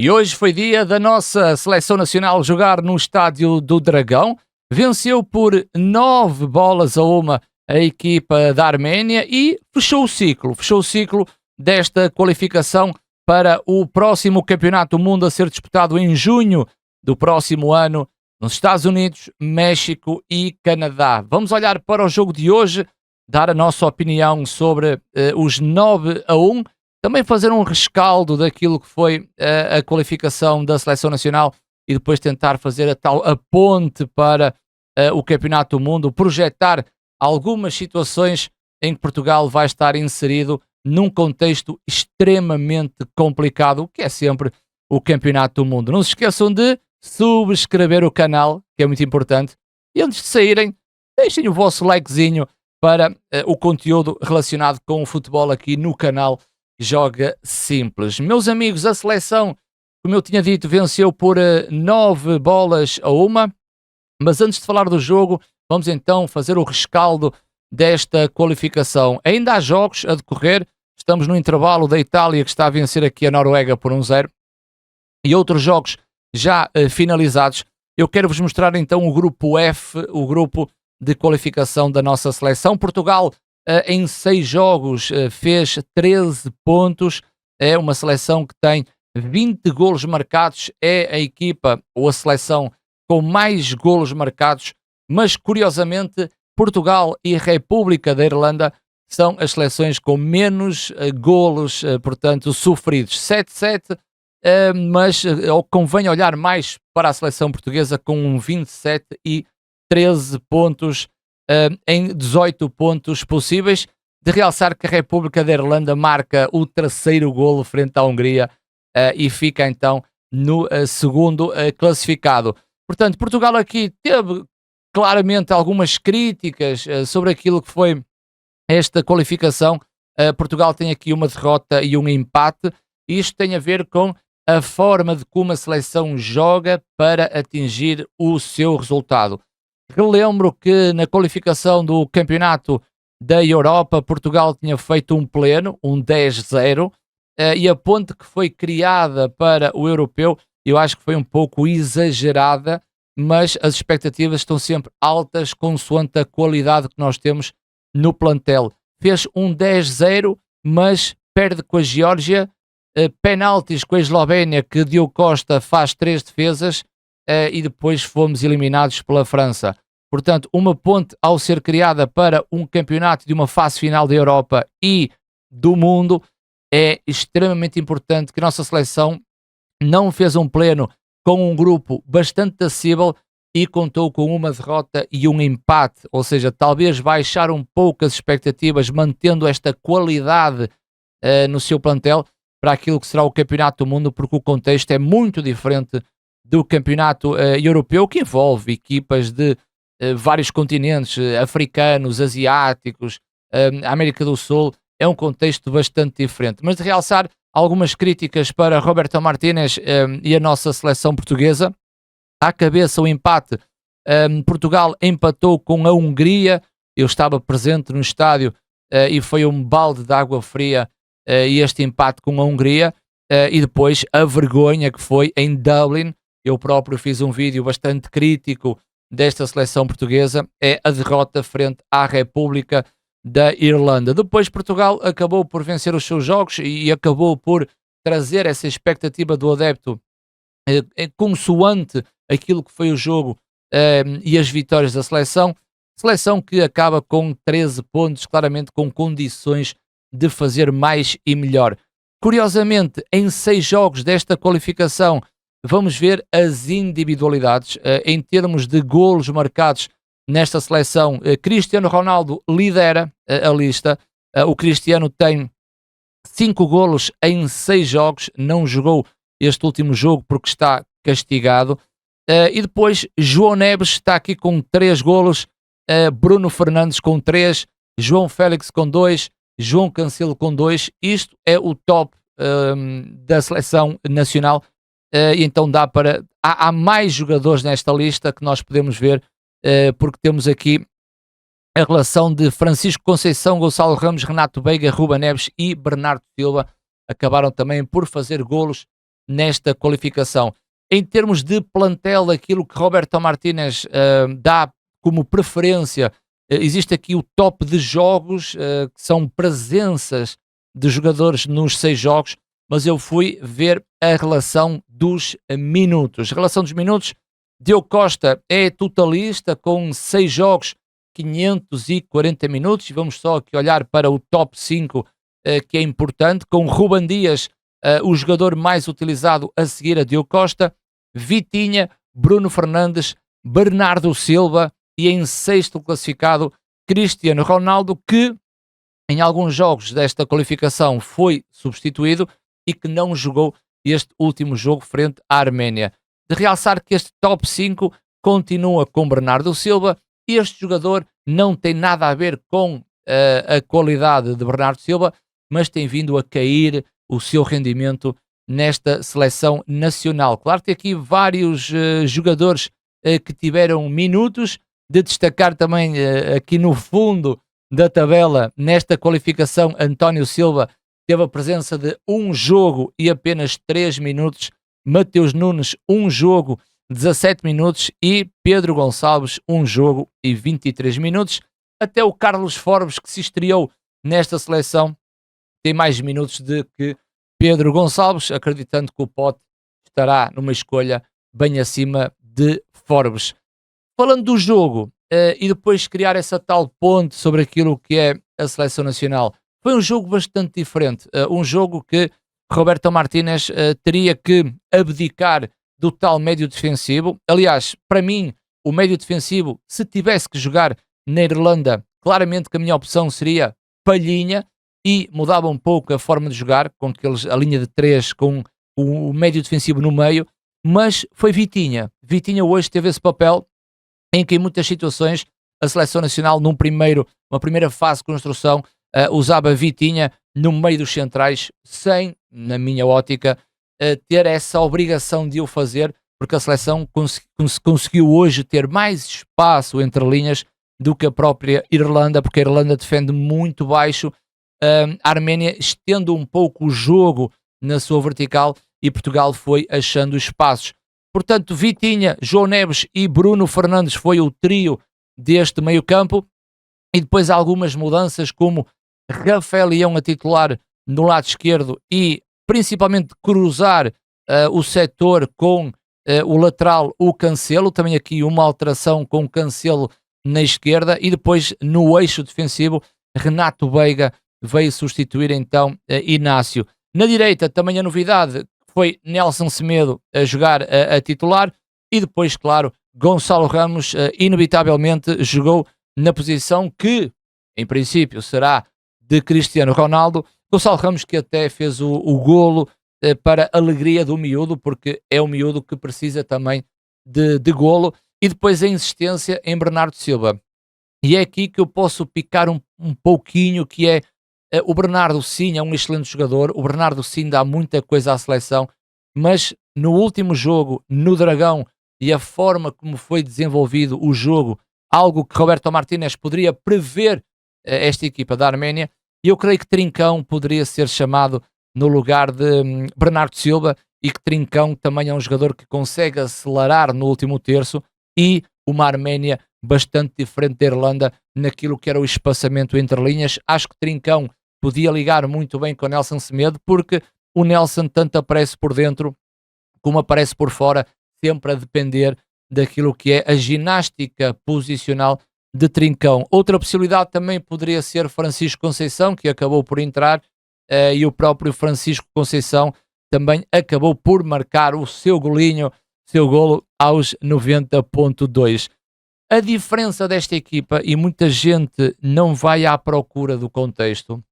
E hoje foi dia da nossa seleção nacional jogar no Estádio do Dragão. Venceu por 9 bolas a uma a equipa da Arménia e fechou o ciclo desta qualificação para o próximo Campeonato do Mundo a ser disputado em junho do próximo ano nos Estados Unidos, México e Canadá. Vamos olhar para o jogo de hoje, dar a nossa opinião sobre os 9-1, também fazer um rescaldo daquilo que foi a qualificação da Seleção Nacional e depois tentar fazer a ponte para o Campeonato do Mundo, projetar algumas situações em que Portugal vai estar inserido num contexto extremamente complicado, que é sempre o Campeonato do Mundo. Não se esqueçam de subscrever o canal, que é muito importante, e antes de saírem, deixem o vosso likezinho para o conteúdo relacionado com o futebol aqui no canal Joga Simples. Meus amigos, a seleção, como eu tinha dito, venceu por 9 bolas a uma, mas antes de falar do jogo, vamos então fazer o rescaldo desta qualificação. Ainda há jogos a decorrer, estamos no intervalo da Itália, que está a vencer aqui a Noruega por 1-0, e outros jogos já finalizados. Eu quero-vos mostrar então o grupo F, o grupo de qualificação da nossa seleção. Portugal em 6 jogos fez 13 pontos, é uma seleção que tem 20 golos marcados, é a equipa ou a seleção com mais golos marcados, mas curiosamente Portugal e República da Irlanda são as seleções com menos golos, portanto, sofridos. 7-7, mas convém olhar mais para a seleção portuguesa com 27 e 13 pontos em 18 pontos possíveis. De realçar que a República da Irlanda marca o terceiro golo frente à Hungria e fica então no segundo classificado. Portanto, Portugal aqui teve claramente algumas críticas sobre aquilo que foi esta qualificação. Portugal tem aqui uma derrota e um empate. Isto tem a ver com a forma de como a seleção joga para atingir o seu resultado. Relembro que na qualificação do Campeonato da Europa, Portugal tinha feito um pleno, um 10-0, e a ponte que foi criada para o Europeu, eu acho que foi um pouco exagerada, mas as expectativas estão sempre altas consoante a qualidade que nós temos no plantel. Fez um 10-0, mas perde com a Geórgia, penaltis com a Eslovénia, que Diogo Costa faz 3 defesas, e depois fomos eliminados pela França. Portanto, uma ponte ao ser criada para um campeonato de uma fase final da Europa e do mundo, é extremamente importante que a nossa seleção não fez um pleno com um grupo bastante acessível e contou com uma derrota e um empate, ou seja, talvez baixar um pouco as expectativas, mantendo esta qualidade no seu plantel para aquilo que será o Campeonato do Mundo, porque o contexto é muito diferente do Campeonato Europeu, que envolve equipas de vários continentes, africanos, asiáticos, América do Sul. É um contexto bastante diferente. Mas de realçar algumas críticas para Roberto Martínez e a nossa seleção portuguesa. À cabeça o empate, Portugal empatou com a Hungria. Eu estava presente no estádio e foi um balde de água fria e este empate com a Hungria. E depois a vergonha que foi em Dublin. Eu próprio fiz um vídeo bastante crítico desta seleção portuguesa, é a derrota frente à República da Irlanda. Depois Portugal acabou por vencer os seus jogos e acabou por trazer essa expectativa do adepto consoante aquilo que foi o jogo e as vitórias da seleção. Seleção que acaba com 13 pontos, claramente com condições de fazer mais e melhor. Curiosamente, em 6 jogos desta qualificação, vamos ver as individualidades em termos de golos marcados nesta seleção. Cristiano Ronaldo lidera a lista. O Cristiano tem 5 golos em 6 jogos, não jogou este último jogo porque está castigado. E depois João Neves está aqui com 3 golos, Bruno Fernandes com 3, João Félix com 2, João Cancelo com 2. Isto é o top da seleção nacional. E então dá para... Há mais jogadores nesta lista que nós podemos ver, porque temos aqui a relação de Francisco Conceição, Gonçalo Ramos, Renato Veiga, Ruben Neves e Bernardo Silva. Acabaram também por fazer golos nesta qualificação. Em termos de plantel, aquilo que Roberto Martínez dá como preferência, existe aqui o top de jogos, que são presenças de jogadores nos 6 jogos, mas eu fui ver a relação dos minutos. A relação dos minutos, Diogo Costa é totalista com 6 jogos, 540 minutos, e vamos só aqui olhar para o top 5, que é importante, com Ruben Dias, o jogador mais utilizado a seguir a Diogo Costa, Vitinha, Bruno Fernandes, Bernardo Silva e em 6º classificado Cristiano Ronaldo, que em alguns jogos desta qualificação foi substituído e que não jogou este último jogo frente à Arménia. De realçar que este top 5 continua com Bernardo Silva. Este jogador não tem nada a ver com a qualidade de Bernardo Silva, mas tem vindo a cair o seu rendimento nesta seleção nacional. Claro que tem aqui vários jogadores que tiveram minutos. De destacar também aqui no fundo da tabela, nesta qualificação, António Silva teve a presença de um jogo e apenas 3 minutos. Mateus Nunes, um jogo, 17 minutos. E Pedro Gonçalves, um jogo e 23 minutos. Até o Carlos Forbes, que se estreou nesta seleção, tem mais minutos do que Pedro Gonçalves, acreditando que o Pote estará numa escolha bem acima de Forbes. Falando do jogo, e depois criar essa tal ponte sobre aquilo que é a seleção nacional, foi um jogo bastante diferente. Um jogo que Roberto Martínez teria que abdicar do tal médio defensivo. Aliás, para mim, o médio defensivo, se tivesse que jogar na Irlanda, claramente que a minha opção seria Palhinha, e mudava um pouco a forma de jogar, com a linha de 3, com o médio defensivo no meio, mas foi Vitinha. Vitinha hoje teve esse papel em que em muitas situações a seleção nacional, uma primeira fase de construção, usava Vitinha no meio dos centrais, sem, na minha ótica, ter essa obrigação de o fazer, porque a seleção conseguiu hoje ter mais espaço entre linhas do que a própria Irlanda, porque a Irlanda defende muito baixo, a Arménia estende um pouco o jogo na sua vertical e Portugal foi achando espaços. Portanto, Vitinha, João Neves e Bruno Fernandes foi o trio deste meio campo, e depois algumas mudanças, como Rafael Leão a titular no lado esquerdo e principalmente cruzar o setor com o lateral, o Cancelo, também aqui uma alteração com o Cancelo na esquerda, e depois no eixo defensivo Renato Veiga veio substituir então Inácio. Na direita também a novidade foi Nelson Semedo a jogar a titular, e depois, claro, Gonçalo Ramos inevitavelmente jogou na posição que, em princípio, será de Cristiano Ronaldo. Gonçalo Ramos, que até fez o golo para alegria do miúdo, porque é o miúdo que precisa também de golo, e depois a insistência em Bernardo Silva. E é aqui que eu posso picar um pouquinho, que é o Bernardo sim é um excelente jogador, o Bernardo sim dá muita coisa à seleção, mas no último jogo, no Dragão, e a forma como foi desenvolvido o jogo, algo que Roberto Martínez poderia prever esta equipa da Arménia, e eu creio que Trincão poderia ser chamado no lugar de Bernardo Silva, e que Trincão também é um jogador que consegue acelerar no último terço, e uma Arménia bastante diferente da Irlanda naquilo que era o espaçamento entre linhas. Acho que Trincão podia ligar muito bem com o Nelson Semedo, porque o Nelson tanto aparece por dentro como aparece por fora, sempre a depender daquilo que é a ginástica posicional de Trincão. Outra possibilidade também poderia ser Francisco Conceição, que acabou por entrar, e o próprio Francisco Conceição também acabou por marcar o seu golinho, seu golo aos 90.2. A diferença desta equipa, e muita gente não vai à procura do contexto,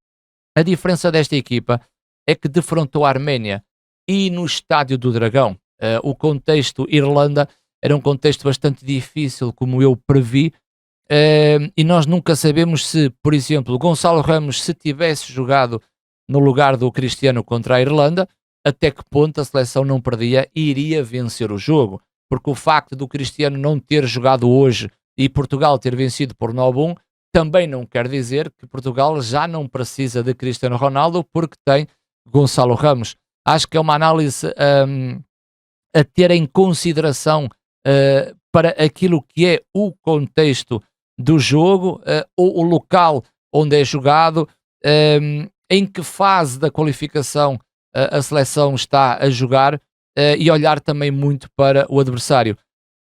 a diferença desta equipa é que defrontou a Arménia e no Estádio do Dragão. O contexto Irlanda era um contexto bastante difícil, como eu previ, e nós nunca sabemos se, por exemplo, Gonçalo Ramos, se tivesse jogado no lugar do Cristiano contra a Irlanda, até que ponto a seleção não perdia e iria vencer o jogo. Porque o facto do Cristiano não ter jogado hoje e Portugal ter vencido por 9-1 também não quer dizer que Portugal já não precisa de Cristiano Ronaldo, porque tem Gonçalo Ramos. Acho que é uma análise a ter em consideração para aquilo que é o contexto do jogo, o local onde é jogado, em que fase da qualificação a seleção está a jogar, e olhar também muito para o adversário.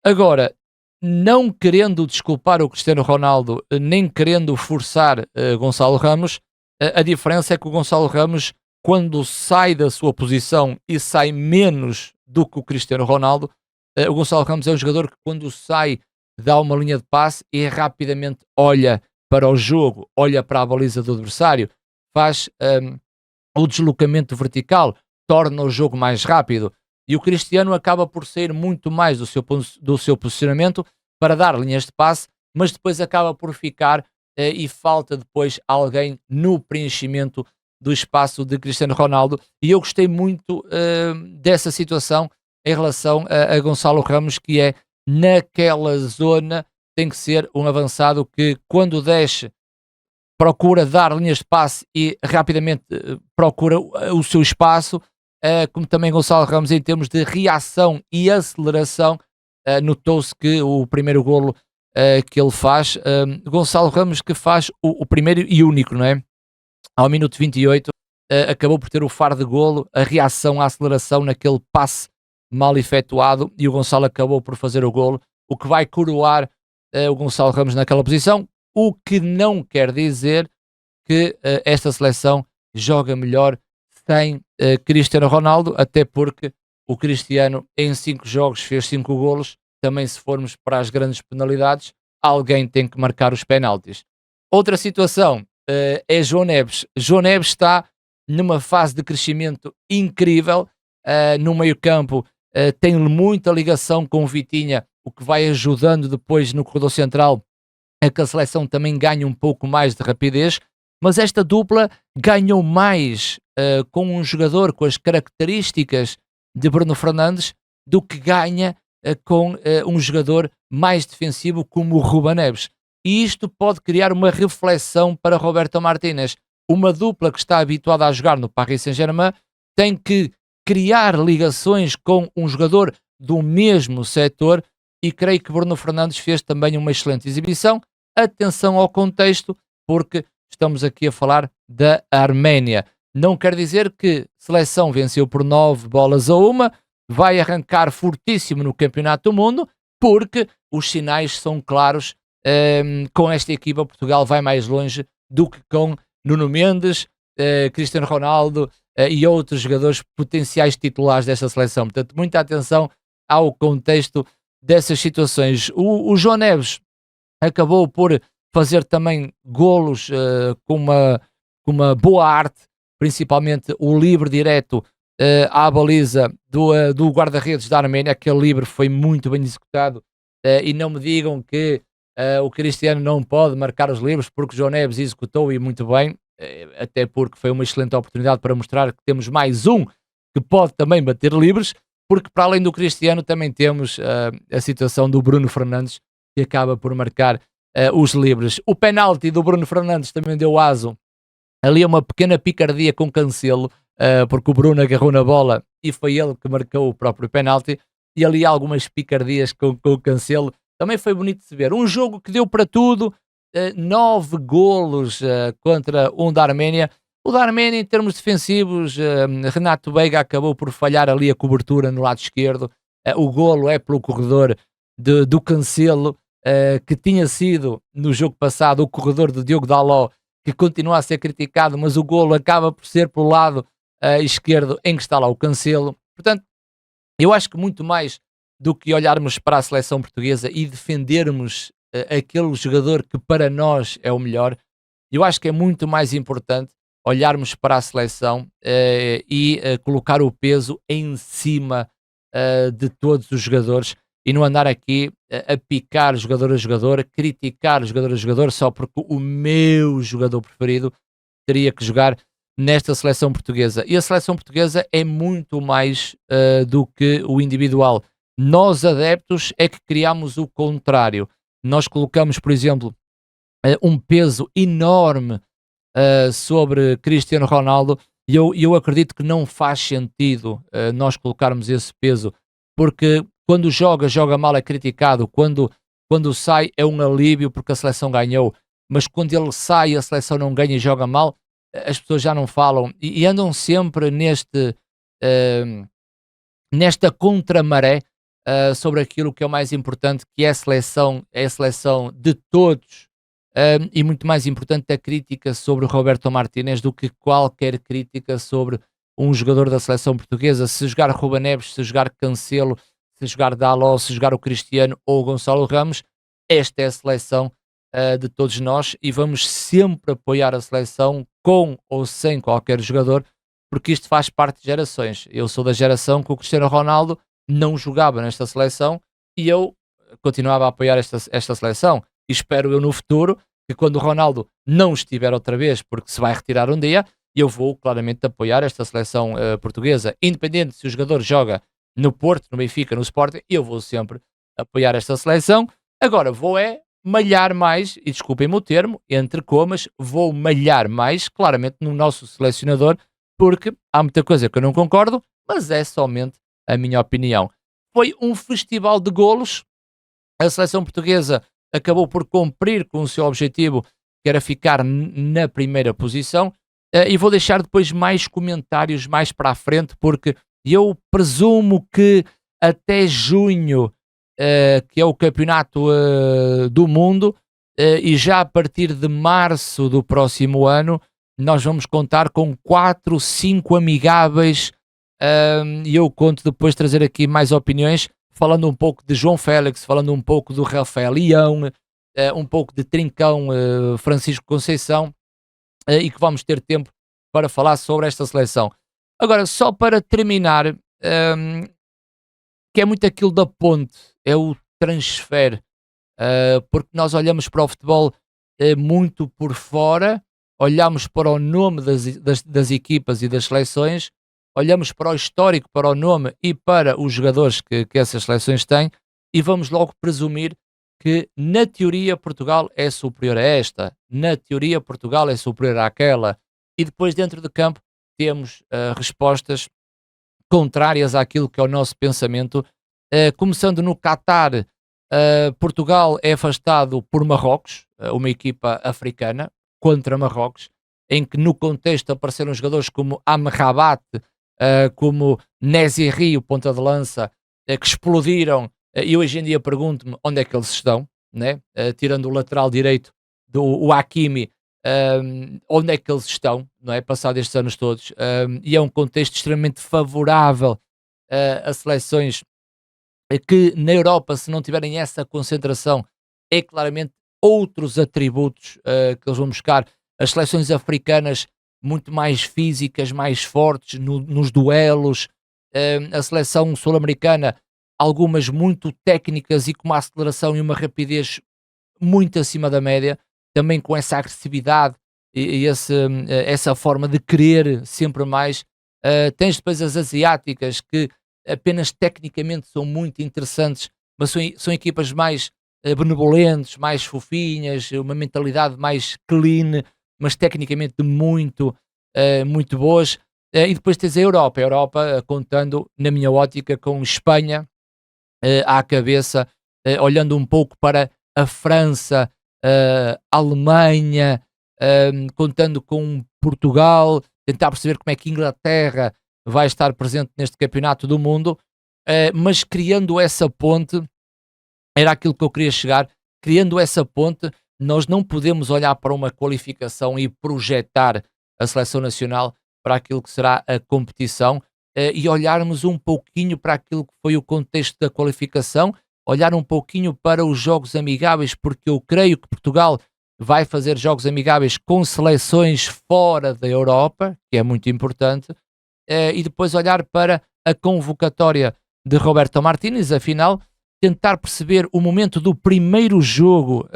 Agora, não querendo desculpar o Cristiano Ronaldo, nem querendo forçar Gonçalo Ramos, a diferença é que o Gonçalo Ramos, quando sai da sua posição e sai menos do que o Cristiano Ronaldo, o Gonçalo Ramos é um jogador que, quando sai, dá uma linha de passe e rapidamente olha para o jogo, olha para a baliza do adversário, faz o deslocamento vertical, torna o jogo mais rápido. E o Cristiano acaba por sair muito mais do seu posicionamento para dar linhas de passe, mas depois acaba por ficar e falta depois alguém no preenchimento do espaço de Cristiano Ronaldo. E eu gostei muito dessa situação em relação a Gonçalo Ramos, que é naquela zona, tem que ser um avançado que, quando desce, procura dar linhas de passe e rapidamente procura o seu espaço, como também Gonçalo Ramos, em termos de reação e aceleração. Notou-se que o primeiro golo que ele faz, Gonçalo Ramos, que faz o primeiro e único, não é? Ao minuto 28, acabou por ter o faro de golo, a reação, a aceleração naquele passe mal efetuado, e o Gonçalo acabou por fazer o golo, o que vai coroar o Gonçalo Ramos naquela posição, o que não quer dizer que esta seleção joga melhor sem Cristiano Ronaldo, até porque o Cristiano em 5 jogos fez 5 golos. Também, se formos para as grandes penalidades, alguém tem que marcar os penaltis. Outra situação é João Neves. João Neves está numa fase de crescimento incrível, no meio campo, tem muita ligação com o Vitinha, o que vai ajudando depois no corredor central a que a seleção também ganhe um pouco mais de rapidez, mas esta dupla ganhou mais com um jogador com as características de Bruno Fernandes do que ganha com um jogador mais defensivo como o Ruben Neves. E isto pode criar uma reflexão para Roberto Martínez. Uma dupla que está habituada a jogar no Paris Saint-Germain tem que criar ligações com um jogador do mesmo setor, e creio que Bruno Fernandes fez também uma excelente exibição. Atenção ao contexto, porque estamos aqui a falar da Arménia. Não quer dizer que a seleção venceu por 9-1, vai arrancar fortíssimo no Campeonato do Mundo, porque os sinais são claros. Com esta equipa, Portugal vai mais longe do que com Nuno Mendes, Cristiano Ronaldo e outros jogadores potenciais titulares desta seleção. Portanto, muita atenção ao contexto dessas situações. O João Neves acabou por fazer também golos com uma boa arte, principalmente o livre direto à baliza do guarda-redes da Arménia. Aquele livre foi muito bem executado, e não me digam que o Cristiano não pode marcar os livros, porque o João Neves executou e muito bem, até porque foi uma excelente oportunidade para mostrar que temos mais um que pode também bater livres, porque para além do Cristiano também temos a situação do Bruno Fernandes, que acaba por marcar os livres. O penalti do Bruno Fernandes também deu aso ali uma pequena picardia com Cancelo, porque o Bruno agarrou na bola e foi ele que marcou o próprio penalti, e ali algumas picardias com o Cancelo. Também foi bonito de se ver. Um jogo que deu para tudo, 9 golos contra um da Arménia. O da Arménia, em termos defensivos, Renato Veiga acabou por falhar ali a cobertura no lado esquerdo. O golo é pelo corredor do Cancelo, que tinha sido, no jogo passado, o corredor do Diogo Dalot, que continua a ser criticado, mas o golo acaba por ser pelo lado esquerdo, em que está lá o Cancelo. Portanto, eu acho que muito mais do que olharmos para a seleção portuguesa e defendermos aquele jogador que para nós é o melhor, eu acho que é muito mais importante olharmos para a seleção e colocar o peso em cima de todos os jogadores, e não andar aqui a picar jogador a jogador, a criticar jogador a jogador, só porque o meu jogador preferido teria que jogar nesta seleção portuguesa. E a seleção portuguesa é muito mais do que o individual. Nós, adeptos, é que criamos o contrário. Nós colocamos, por exemplo, um peso enorme sobre Cristiano Ronaldo, E eu acredito que não faz sentido nós colocarmos esse peso, porque quando joga, joga mal é criticado, quando sai é um alívio porque a seleção ganhou, mas quando ele sai e a seleção não ganha e joga mal, as pessoas já não falam e andam sempre eh, nesta contramaré sobre aquilo que é o mais importante, que é a seleção de todos, e muito mais importante a crítica sobre o Roberto Martínez do que qualquer crítica sobre um jogador da seleção portuguesa. Se jogar Ruben Neves, se jogar Cancelo, se jogar Dalot, se jogar o Cristiano ou o Gonçalo Ramos, esta é a seleção de todos nós e vamos sempre apoiar a seleção com ou sem qualquer jogador, porque isto faz parte de gerações. Eu sou da geração que o Cristiano Ronaldo não jogava nesta seleção e eu continuava a apoiar esta seleção. E espero eu no futuro que quando o Ronaldo não estiver outra vez, porque se vai retirar um dia, eu vou claramente apoiar esta seleção portuguesa. Independente se o jogador joga no Porto, no Benfica, no Sporting, eu vou sempre apoiar esta seleção. Agora vou malhar mais, e desculpem-me o termo, entre comas, vou malhar mais, claramente, no nosso selecionador, porque há muita coisa que eu não concordo, mas é somente a minha opinião. Foi um festival de golos, a seleção portuguesa acabou por cumprir com o seu objetivo, que era ficar na primeira posição, e vou deixar depois mais comentários mais para a frente, porque eu presumo que até junho, que é o campeonato do mundo, e já a partir de março do próximo ano, nós vamos contar com 4, 5 amigáveis, e eu conto depois trazer aqui mais opiniões, falando um pouco de João Félix, falando um pouco do Rafael Leão, um pouco de Trincão, Francisco Conceição, e que vamos ter tempo para falar sobre esta seleção. Agora, só para terminar, que é muito aquilo da ponte, é o transfer, porque nós olhamos para o futebol muito por fora, olhamos para o nome das equipas e das seleções, olhamos para o histórico, para o nome e para os jogadores que essas seleções têm e vamos logo presumir que na teoria Portugal é superior a esta, na teoria Portugal é superior àquela e depois dentro de campo temos respostas contrárias àquilo que é o nosso pensamento, começando no Qatar. Portugal é afastado por Marrocos, uma equipa africana, contra Marrocos, em que no contexto apareceram jogadores como Amrabat, como Neziri, o ponta de lança, que explodiram, e hoje em dia pergunto-me onde é que eles estão, né? Tirando o lateral direito do Hakimi, onde é que eles estão, não é? Passado estes anos todos, e é um contexto extremamente favorável a seleções que na Europa, se não tiverem essa concentração, é claramente outros atributos que eles vão buscar. As seleções africanas muito mais físicas, mais fortes nos duelos, a seleção sul-americana, algumas muito técnicas e com uma aceleração e uma rapidez muito acima da média, também com essa agressividade e essa forma de querer sempre mais. Tens depois as asiáticas que apenas tecnicamente são muito interessantes, mas são equipas mais benevolentes, mais fofinhas, uma mentalidade mais clean, mas tecnicamente muito boas. E depois tens a Europa contando, na minha ótica, com Espanha à cabeça, olhando um pouco para a França, a Alemanha, contando com Portugal, tentar perceber como é que Inglaterra vai estar presente neste campeonato do mundo, mas criando essa ponte, era aquilo que eu queria chegar, criando essa ponte, nós não podemos olhar para uma qualificação e projetar a seleção nacional para aquilo que será a competição e olharmos um pouquinho para aquilo que foi o contexto da qualificação, olhar um pouquinho para os jogos amigáveis, porque eu creio que Portugal vai fazer jogos amigáveis com seleções fora da Europa, que é muito importante, e depois olhar para a convocatória de Roberto Martínez, afinal, tentar perceber o momento do primeiro jogo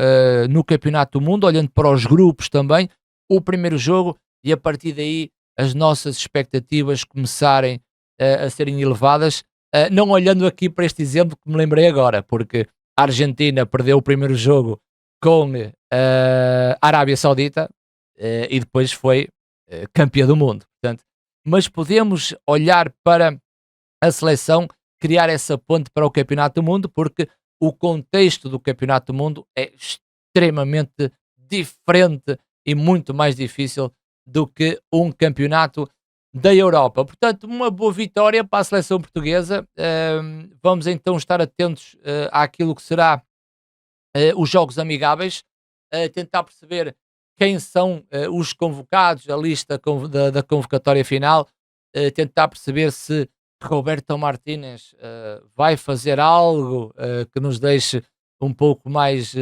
no Campeonato do Mundo, olhando para os grupos também, o primeiro jogo, e a partir daí as nossas expectativas começarem a serem elevadas, não olhando aqui para este exemplo que me lembrei agora, porque a Argentina perdeu o primeiro jogo com a Arábia Saudita e depois foi campeã do mundo. Portanto, mas podemos olhar para a seleção, criar essa ponte para o Campeonato do Mundo, porque o contexto do Campeonato do Mundo é extremamente diferente e muito mais difícil do que um campeonato da Europa. Portanto, uma boa vitória para a seleção portuguesa. Vamos então estar atentos àquilo que será os jogos amigáveis, tentar perceber quem são os convocados, a lista da convocatória final, tentar perceber se Roberto Martínez vai fazer algo que nos deixe um pouco mais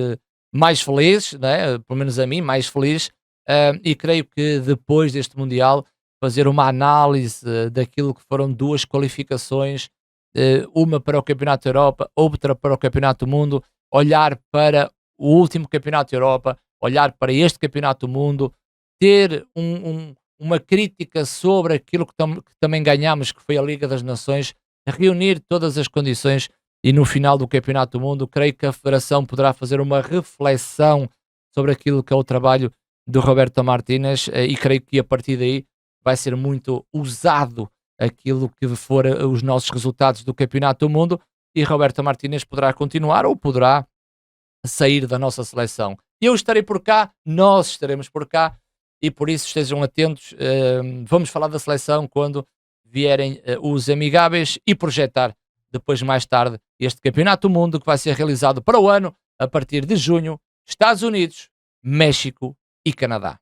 felizes, né? Pelo menos a mim, mais feliz, e creio que depois deste Mundial fazer uma análise daquilo que foram duas qualificações, uma para o Campeonato da Europa, outra para o Campeonato do Mundo, olhar para o último Campeonato da Europa, olhar para este Campeonato do Mundo, ter uma crítica sobre aquilo que também ganhamos, que foi a Liga das Nações, reunir todas as condições e no final do Campeonato do Mundo, creio que a Federação poderá fazer uma reflexão sobre aquilo que é o trabalho do Roberto Martínez e creio que a partir daí vai ser muito usado aquilo que for os nossos resultados do Campeonato do Mundo e Roberto Martínez poderá continuar ou poderá sair da nossa seleção. Eu estarei por cá, nós estaremos por cá e por isso estejam atentos. Vamos falar da seleção quando vierem os amigáveis e projetar depois mais tarde este Campeonato do Mundo que vai ser realizado para o ano a partir de junho, Estados Unidos, México e Canadá.